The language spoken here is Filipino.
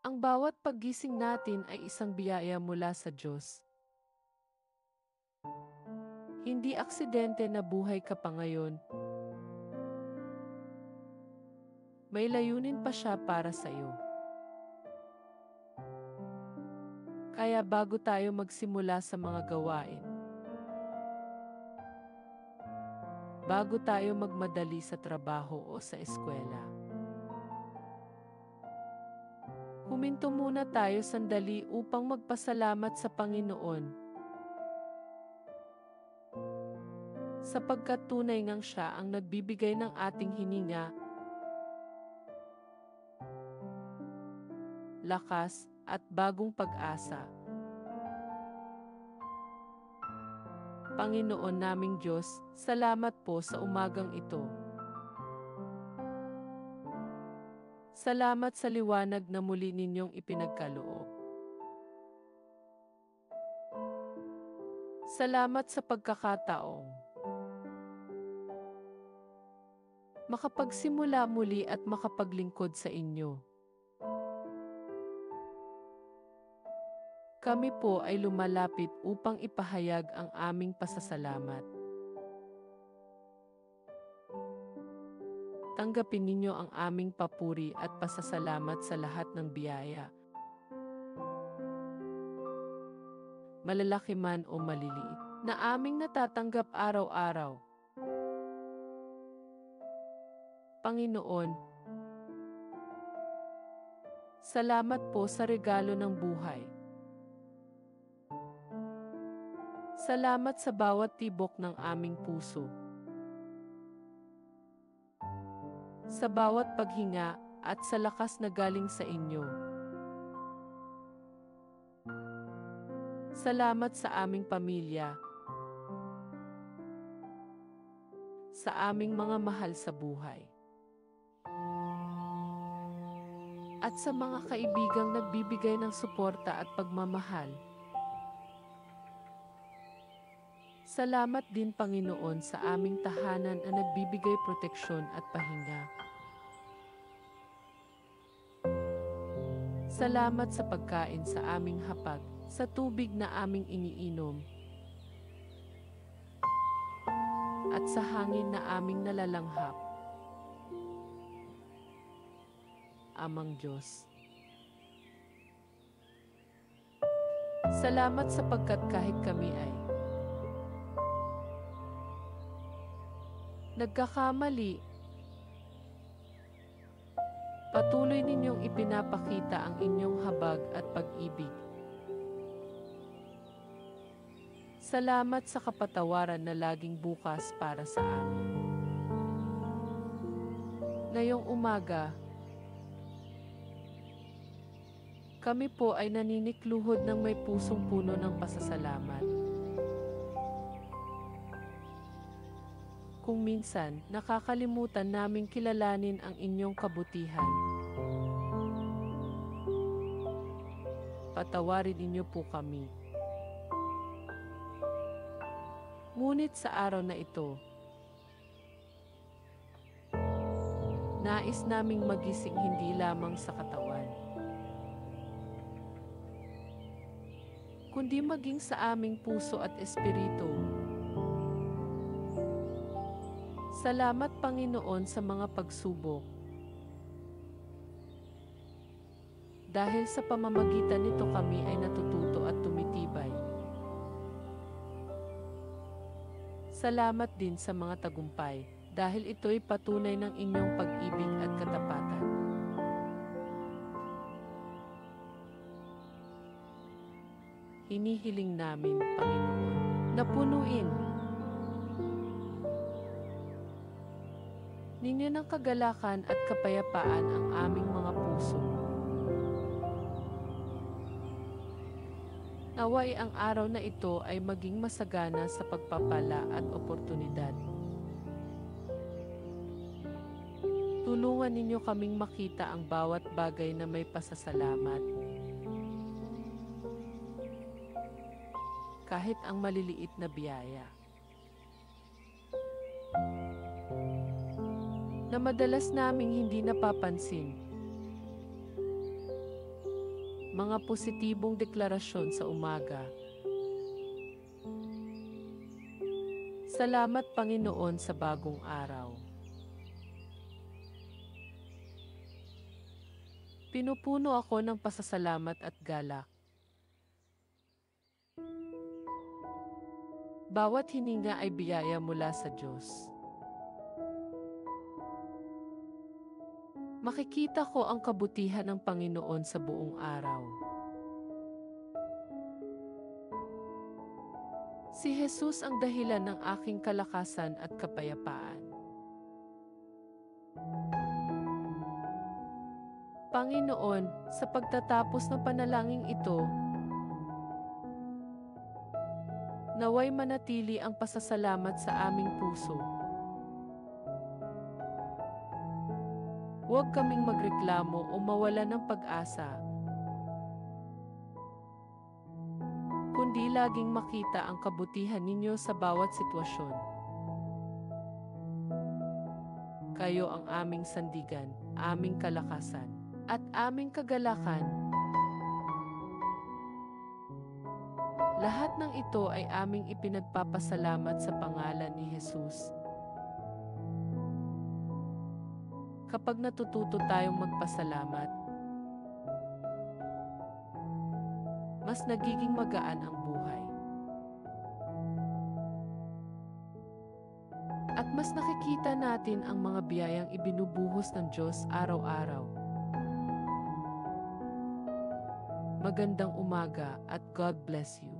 Ang bawat paggising natin ay isang biyaya mula sa Diyos. Hindi aksidente na buhay ka pa ngayon. May layunin pa siya para sa iyo. Kaya bago tayo magsimula sa mga gawain, bago tayo magmadali sa trabaho o sa eskwela, huminto muna tayo sandali upang magpasalamat sa Panginoon. Sapagkat tunay ngang siya ang nagbibigay ng ating hininga, lakas, at bagong pag-asa. Panginoon naming Diyos, salamat po sa umagang ito. Salamat sa liwanag na muli ninyong ipinagkaloob. Salamat sa pagkakataong makapagsimula muli at makapaglingkod sa inyo. Kami po ay lumalapit upang ipahayag ang aming pasasalamat. Tanggapin ninyo ang aming papuri at pasasalamat sa lahat ng biyaya, malalaki man o maliliit, na aming natatanggap araw-araw. Panginoon, salamat po sa regalo ng buhay. Salamat sa bawat tibok ng aming puso, sa bawat paghinga at sa lakas na galing sa inyo. Salamat sa aming pamilya, sa aming mga mahal sa buhay, at sa mga kaibigang nagbibigay ng suporta at pagmamahal. Salamat din, Panginoon, sa aming tahanan na nagbibigay proteksyon at pahinga. Salamat sa pagkain sa aming hapag, sa tubig na aming iniinom, at sa hangin na aming nalalanghap. Amang Diyos, salamat sapagkat kahit kami ay nagkakamali, patuloy ninyong ipinapakita ang inyong habag at pag-ibig. Salamat sa kapatawaran na laging bukas para sa amin. Ngayong umaga, kami po ay naninikluhod ng may pusong puno ng pasasalamat. Kung minsan, nakakalimutan naming kilalanin ang inyong kabutihan, patawarin ninyo po kami. Ngunit sa araw na ito, nais naming magising hindi lamang sa katawan, kundi maging sa aming puso at espiritu. Salamat, Panginoon, sa mga pagsubok. Dahil sa pamamagitan nito kami ay natututo at tumitibay. Salamat din sa mga tagumpay, dahil ito'y patunay ng inyong pag-ibig at katapatan. Hinihiling namin, Panginoon, na punuin ninyo ng kagalakan at kapayapaan ang aming mga puso. Naway ang araw na ito ay maging masagana sa pagpapala at oportunidad. Tulungan ninyo kaming makita ang bawat bagay na may pasasalamat. Kahit ang maliliit na biyaya, na madalas naming hindi napapansin. Mga positibong deklarasyon sa umaga. Salamat Panginoon sa bagong araw. Pinupuno ako ng pasasalamat at galak. Bawat hininga ay biyaya mula sa Diyos. Makikita ko ang kabutihan ng Panginoon sa buong araw. Si Jesus ang dahilan ng aking kalakasan at kapayapaan. Panginoon, sa pagtatapos ng panalangin ito, naway manatili ang pasasalamat sa aming puso. Huwag kaming magreklamo o mawala ng pag-asa, kundi laging makita ang kabutihan ninyo sa bawat sitwasyon. Kayo ang aming sandigan, aming kalakasan, at aming kagalakan. Lahat ng ito ay aming ipinagpapasalamat sa pangalan ni Jesus. Kapag natututo tayong magpasalamat, mas nagiging magaan ang buhay. At mas nakikita natin ang mga biyayang ibinubuhos ng Diyos araw-araw. Magandang umaga at God bless you.